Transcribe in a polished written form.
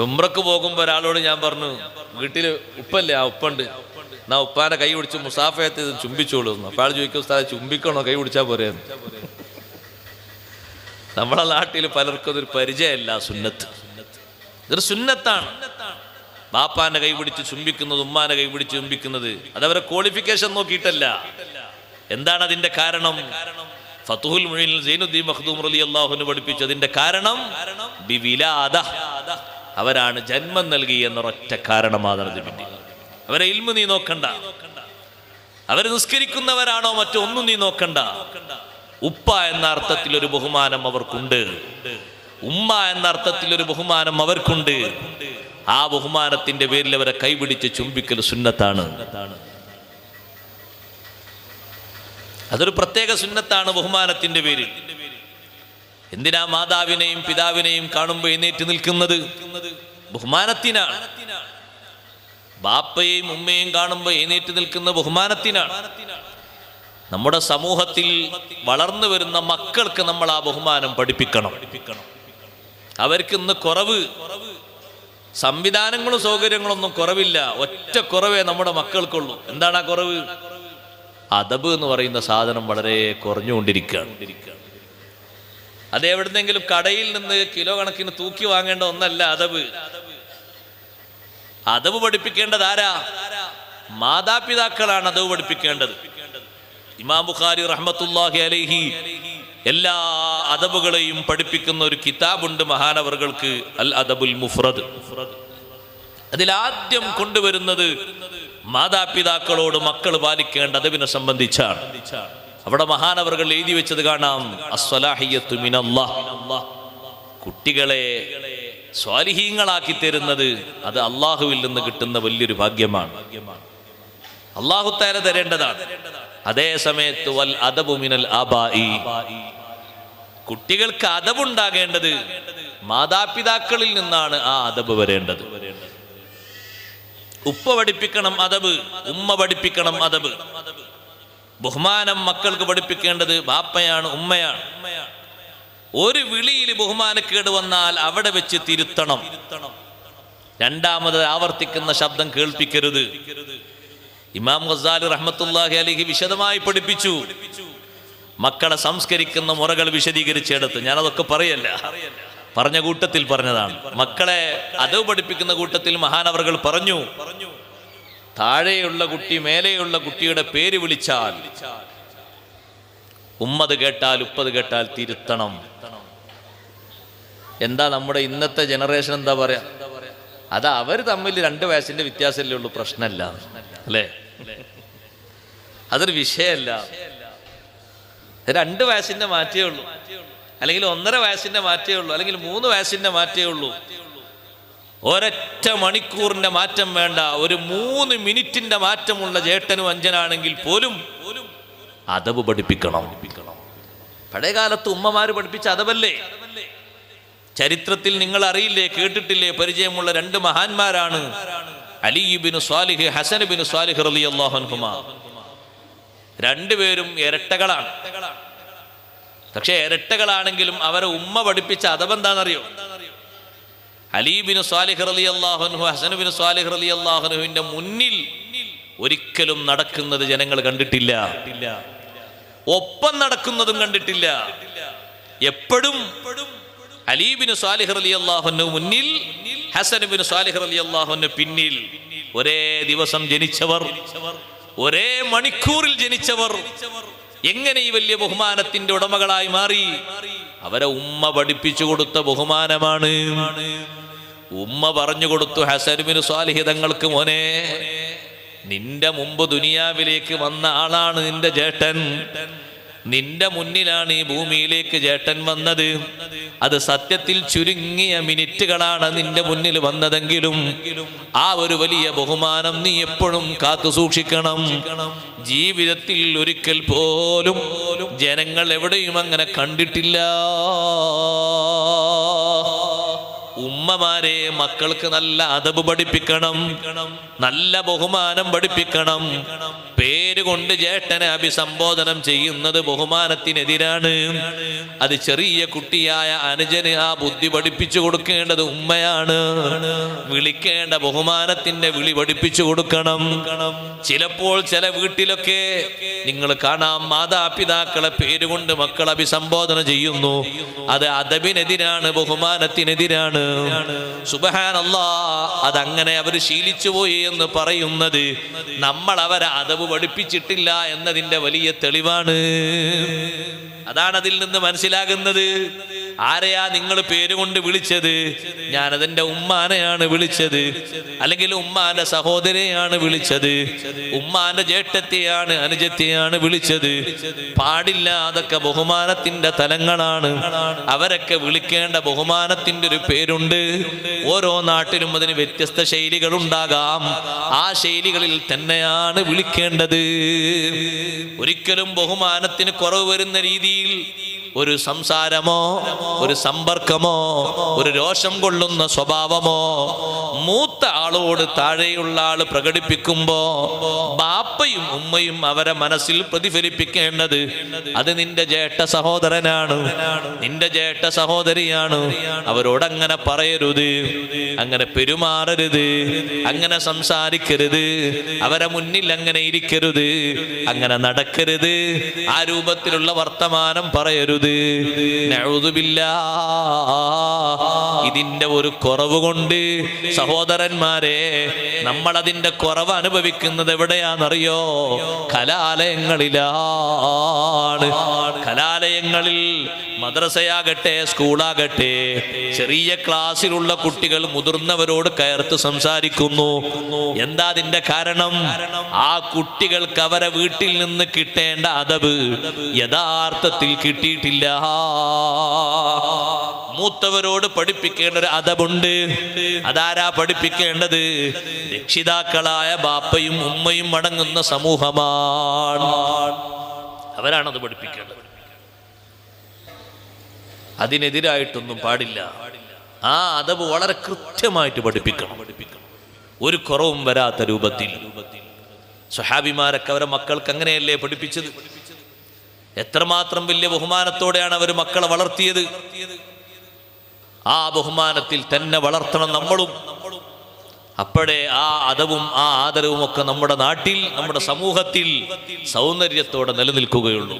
ഉംറക്ക് പോകുമ്പോൾ ഒരാളോട് ഞാൻ പറഞ്ഞു, വീട്ടിൽ ഉപ്പല്ലേ, ആ ഉപ്പുണ്ട്, എന്നാ ഉപ്പാനെ കൈ പിടിച്ച് മുസാഫയത്ത് ചുംബിച്ചോളൂ. അപ്പോൾ ആൾ ചോദിക്കും, ഉസ്താദ് ചുംബിക്കണോ, കൈ പിടിച്ചാൽ പോരെ? നമ്മളെ നാട്ടിൽ പലർക്കും അതൊരു പരിചയമല്ല. സുന്നത്ത്, ഇതൊരു സുന്നത്താണ്. ബാപ്പാന്റെ കൈ പിടിച്ച് ചുംബിക്കുന്നത്, ഉമ്മാന്റെ കൈ പിടിച്ച് ചുംബിക്കുന്നത്, അതവരെ ക്വാളിഫിക്കേഷൻ നോക്കിയിട്ടല്ല. എന്താണ് അതിന്റെ കാരണം? ഫതുഹുൽ മുഈനിൽ സൈനുദ്ദീൻ മഖ്ദൂം റളിയല്ലാഹു അൻഹു പഠിപ്പിച്ചു. അതിന്റെ കാരണം ബിവിലാദ, അവരാണ് ജന്മം നൽകി എന്നൊരൊറ്റ കാരണമാണ്. അവരെ ഇൽമു നീ നോക്കണ്ട, അവർ നിസ്കരിക്കുന്നവരാണോ മറ്റോ ഒന്നും നീ നോക്കണ്ട. ഉപ്പ എന്ന അർത്ഥത്തിൽ ഒരു ബഹുമാനം അവർക്കുണ്ട്, ഉമ്മ എന്ന അർത്ഥത്തിൽ ഒരു ബഹുമാനം അവർക്കുണ്ട്. ആ ബഹുമാനത്തിന്റെ പേരിൽ അവരെ കൈപിടിച്ച് ചുംബിക്കൽ സുന്നത്താണ്. അതൊരു പ്രത്യേക സുന്നത്താണ് ബഹുമാനത്തിന്റെ പേരിൽ. എന്തിനാ മാതാവിനെയും പിതാവിനെയും കാണുമ്പോൾ എഴുന്നേറ്റ് നിൽക്കുന്നത്? ബഹുമാനത്തിനാണ്. ബാപ്പയെയും ഉമ്മയെയും കാണുമ്പോൾ എഴുന്നേറ്റ് നിൽക്കുന്ന ബഹുമാനത്തിനാണ്. നമ്മുടെ സമൂഹത്തിൽ വളർന്നു വരുന്ന മക്കൾക്ക് നമ്മൾ ആ ബഹുമാനം പഠിപ്പിക്കണം. അവർക്ക് ഇന്ന് കുറവ്, സംവിധാനങ്ങളും സൗകര്യങ്ങളൊന്നും കുറവില്ല. ഒറ്റ കുറവേ നമ്മുടെ മക്കൾക്കുള്ളൂ. എന്താണ് ആ കുറവ്? അദബ് എന്ന് പറയുന്ന സാധനം വളരെ കുറഞ്ഞുകൊണ്ടിരിക്കുകയാണ്. അത് എവിടുന്നെങ്കിലും കടയിൽ നിന്ന് കിലോ കണക്കിന് തൂക്കി വാങ്ങേണ്ട ഒന്നല്ല അദബ്. അദബ് പഠിപ്പിക്കേണ്ടത് ആരാ? മാതാപിതാക്കളാണ് അദബ് പഠിപ്പിക്കേണ്ടത്. ഇമാം ബുഖാരി റഹ്മത്തുള്ളാഹി അലൈഹി എല്ലാ അദബുകളെയും പഠിപ്പിക്കുന്ന ഒരു കിതാബുണ്ട് മഹാനവറുകൾക്ക്, അൽ അദബുൽ മുഫ്രദ്. അതിലാദ്യം കൊണ്ടുവരുന്നത് മാതാപിതാക്കളോട് മക്കൾ പാലിക്കേണ്ട അദബിനെ സംബന്ധിച്ചാണ്. അവിടെ മഹാനവറുകൾ എഴുതി വെച്ചത് കാണാം, അസ്സലാഹിയ്യത്തു മിനല്ലാഹ്. കുട്ടികളെ സ്വാലിഹീങ്ങളാക്കി തരുന്നത് അത് അള്ളാഹുവിൽ നിന്ന് കിട്ടുന്ന വലിയൊരു ഭാഗ്യമാണ്. അള്ളാഹു തആല തരേണ്ടതാണ്. അതേ സമയത്ത് വൽ അദബു മിനൽ ആബാഇ, കുട്ടികൾക്ക് അദബുണ്ടാകേണ്ടത് മാതാപിതാക്കളിൽ നിന്നാണ്. ആ അദബ് വരേണ്ടത്. ഉപ്പ പഠിപ്പിക്കണം അദബ്, ഉമ്മ പഠിപ്പിക്കണം അദബ്. ബഹുമാനം മക്കൾക്ക് പഠിപ്പിക്കേണ്ടത് ബാപ്പയാണ്, ഉമ്മയാണ്. ഒരു വിളിയിൽ ബഹുമാനക്കേട് വന്നാൽ അവിടെ വെച്ച് തിരുത്തണം. രണ്ടാമത് ആവർത്തിക്കുന്ന ശബ്ദം കേൾപ്പിക്കരുത്. ഇമാം ഗസാലി റഹ്മത്തുള്ളാഹി അലൈഹി വിശദമായി പഠിപ്പിച്ചു. മക്കളെ സംസ്കരിക്കുന്ന മുറകൾ വിശദീകരിച്ചെടുത്ത് ഞാനതൊക്കെ പറയല്ല, പറഞ്ഞ കൂട്ടത്തിൽ പറഞ്ഞതാണ്. മക്കളെ അദബ് പഠിപ്പിക്കുന്ന കൂട്ടത്തിൽ മഹാനവറുകൾ പറഞ്ഞു, താഴെയുള്ള കുട്ടി മേലെയുള്ള കുട്ടിയുടെ പേര് വിളിച്ചാൽ ഉമ്മത് കേട്ടാൽ ഉപ്പത് കേട്ടാൽ തിരുത്തണം. എന്താ നമ്മുടെ ഇന്നത്തെ ജനറേഷൻ എന്താ പറയാ? അത് അവർ തമ്മിൽ 2 വയസ്സിന്റെ വ്യത്യാസമല്ലേ ഉള്ളൂ, പ്രശ്നമല്ല അല്ലേ? അതൊരു വിഷയമല്ല. 2 വയസ്സിന്റെ മാറ്റേ ഉള്ളൂ, അല്ലെങ്കിൽ 1.5 വയസ്സിന്റെ മാറ്റേ ഉള്ളൂ, അല്ലെങ്കിൽ 3 വയസ്സിന്റെ മാറ്റേ ഉള്ളൂ. ഒരൊറ്റ മണിക്കൂറിന്റെ മാറ്റം വേണ്ട, ഒരു 3 മിനിറ്റിന്റെ മാറ്റമുള്ള ചേട്ടനും അഞ്ചനാണെങ്കിൽ പോലും അദബ് പഠിപ്പിക്കണം. പഴയകാലത്ത് ഉമ്മമാര് പഠിപ്പിച്ച അദബല്ലേ? ചരിത്രത്തിൽ നിങ്ങൾ അറിയില്ലേ, കേട്ടിട്ടില്ലേ? പരിചയമുള്ള 2 മഹാന്മാരാണ് അലി ഇബ്നു സ്വാലിഹ്, ഹസൻ ഇബ്നു സ്വാലിഹ് റളിയല്ലാഹു അൻഹുമാ. 2 പേരും ഇരട്ടകളാണ്. പക്ഷെ ഇരട്ടകളാണെങ്കിലും അവരെ ഉമ്മ പഠിപ്പിച്ച അദബ് എന്താണെന്നറിയോ? അലി ഇബ്നു സ്വാലിഹ് റളിയല്ലാഹു അൻഹു ഹസൻ ഇബ്നു സ്വാലിഹ് റളിയല്ലാഹു അൻഹുവിന്റെ മുന്നിൽ ഒരിക്കലും നടക്കുന്നത് ജനങ്ങൾ കണ്ടിട്ടില്ല, ഒപ്പം നടക്കുന്നതും കണ്ടിട്ടില്ല. എപ്പോഴും അലി ഇബ്നു സ്വാലിഹ് റളിയല്ലാഹു അൻഹു മുന്നിൽ, ഹസൻ ഇബ്നു സ്വാലിഹ് റളിയല്ലാഹു അൻഹു പിന്നിൽ. ഒരേ ദിവസം ജനിച്ചവർ, ഒരേ മണിക്കൂറിൽ ജനിച്ചവർ. എങ്ങനെ ഈ വലിയ ബഹുമാനത്തിന്റെ ഉടമകളായി മാറി? അവരെ ഉമ്മ പഠിപ്പിച്ചു കൊടുത്ത ബഹുമാനമാണ്. ഉമ്മ പറഞ്ഞു കൊടുത്തു, ഹസൻ ഇബ്നു സ്വാലിഹ് തങ്ങൾക്ക്, മോനെ, നിന്റെ മുമ്പ് ദുനിയാവിലേക്ക് വന്ന ആളാണ് നിന്റെ ചേട്ടൻ. നിന്റെ മുന്നിലാണ് ഈ ഭൂമിയിലേക്ക് ചേട്ടൻ വന്നത്. അത് സത്യത്തിൽ ചുരുങ്ങിയ മിനിറ്റുകളാണ് നിന്റെ മുന്നിൽ വന്നതെങ്കിലും ആ ഒരു വലിയ ബഹുമാനം നീ എപ്പോഴും കാത്തു സൂക്ഷിക്കണം. ജീവിതത്തിൽ ഒരിക്കൽ പോലും ജനങ്ങൾ എവിടെയും അങ്ങനെ കണ്ടിട്ടില്ല. ഉമ്മമാരെ, മക്കൾക്ക് നല്ല അദബ് പഠിപ്പിക്കണം, നല്ല ബഹുമാനം പഠിപ്പിക്കണം. പേര് പേരുകൊണ്ട് ജ്യേഷ്ഠനെ അഭിസംബോധനം ചെയ്യുന്നത് ബഹുമാനത്തിനെതിരാണ്. അത് ചെറിയ കുട്ടിയായ അനുജന് ആ ബുദ്ധി പഠിപ്പിച്ചു കൊടുക്കേണ്ടത് ഉമ്മയാണ്. വിളിക്കേണ്ട ബഹുമാനത്തിന്റെ വിളി പഠിപ്പിച്ചു കൊടുക്കണം. ചിലപ്പോൾ ചില വീട്ടിലൊക്കെ നിങ്ങൾ കാണാം, മാതാപിതാക്കളെ പേരുകൊണ്ട് മക്കൾ അഭിസംബോധന ചെയ്യുന്നു. അത് അദബിനെതിരാണ്, ബഹുമാനത്തിനെതിരാണ്. സുബ്ഹാനല്ലാഹ്, അതങ്ങനെ അവർ ശീലിച്ചു പോയി എന്ന് പറയുന്നത് നമ്മൾ അവരെ അദബ് പഠിപ്പിച്ചിട്ടില്ല എന്നതിന്റെ വലിയ തെളിവാണ്. അതാണ് അതിൽ നിന്ന് മനസ്സിലാകുന്നത്. ആരെയാ നിങ്ങൾ പേരുകൊണ്ട് വിളിച്ചത്? ഞാനതെന്റെ ഉമ്മാനെയാണ് വിളിച്ചത്, അല്ലെങ്കിൽ ഉമ്മാന്റെ സഹോദരിയാണ് വിളിച്ചത്, ഉമ്മാന്റെ ജ്യേഷ്ഠത്തെയാണ് അനുജത്തെയാണ് വിളിച്ചത്. പാടില്ല, അതൊക്കെ ബഹുമാനത്തിന്റെ തലങ്ങളാണ്. അവരൊക്കെ വിളിക്കേണ്ട ബഹുമാനത്തിന്റെ ഒരു പേരുണ്ട്. ഓരോ നാട്ടിലും അതിന് വ്യത്യസ്ത ശൈലികൾ ഉണ്ടാകാം. ആ ശൈലികളിൽ തന്നെയാണ് വിളിക്കേണ്ടത്. ഒരിക്കലും ബഹുമാനത്തിന് കുറവ് വരുന്ന രീതിയിൽ ഒരു സംസാരമോ ഒരു സമ്പർക്കമോ ഒരു രോഷം കൊള്ളുന്ന സ്വഭാവമോ മൂത്ത ആളോട് താഴെയുള്ള ആള് പ്രകടിപ്പിക്കുമ്പോ ബാപ്പയും ഉമ്മയും അവരെ മനസ്സിൽ പ്രതിഫലിപ്പിക്കേണ്ടത് അത് നിന്റെ ജ്യേഷ്ഠ സഹോദരനാണ്, നിന്റെ ജ്യേഷ്ഠ സഹോദരിയാണ്. അവരോടങ്ങനെ പറയരുത്, അങ്ങനെ പെരുമാറരുത്, അങ്ങനെ സംസാരിക്കരുത്, അവരെ മുന്നിൽ അങ്ങനെ ഇരിക്കരുത്, അങ്ങനെ നടക്കരുത്, ആ രൂപത്തിലുള്ള വർത്തമാനം പറയരുത്. ഇതിന്റെ ഒരു കുറവ് കൊണ്ട് സഹോദരന്മാരെ നമ്മൾ അതിന്റെ കുറവ് അനുഭവിക്കുന്നത് എവിടെയാണെന്നറിയോ? കലാലയങ്ങളിലാണ്. കലാലയങ്ങളിൽ മദ്രസയാകട്ടെ സ്കൂളാകട്ടെ ചെറിയ ക്ലാസ്സിലുള്ള കുട്ടികൾ മുതിർന്നവരോട് കയർത്ത് സംസാരിക്കുന്നു. എന്താ അതിന്റെ കാരണം? ആ കുട്ടികൾക്ക് അവരെ വീട്ടിൽ നിന്ന് കിട്ടേണ്ട അദബ് യഥാർത്ഥത്തിൽ കിട്ടിയിട്ടില്ല. മൂത്തവരോട് പഠിപ്പിക്കേണ്ട ഒരു അദബുണ്ട്. അതാരാ പഠിപ്പിക്കേണ്ടത്? രക്ഷിതാക്കളായ ബാപ്പയും ഉമ്മയും അടങ്ങുന്ന സമൂഹമാണ്. അവരാണത് പഠിപ്പിക്കേണ്ടത്. അതിനെതിരായിട്ടൊന്നും പാടില്ല. ആ അദബ് വളരെ കൃത്യമായിട്ട് പഠിപ്പിക്കണം, ഒരു കുറവും വരാത്ത രൂപത്തിൽ. സ്വഹാബിമാരൊക്കെ അവരെ മക്കൾക്ക് അങ്ങനെയല്ലേ പഠിപ്പിച്ചത്? എത്രമാത്രം വലിയ ബഹുമാനത്തോടെയാണ് അവർ മക്കളെ വളർത്തിയത്. ആ ബഹുമാനത്തിൽ തന്നെ വളർത്തണം നമ്മളും. അപ്പോഴേ ആ അദബും ആ ആദരവും ഒക്കെ നമ്മുടെ നാട്ടിൽ, നമ്മുടെ സമൂഹത്തിൽ സൗന്ദര്യത്തോടെ നിലനിൽക്കുകയുള്ളൂ.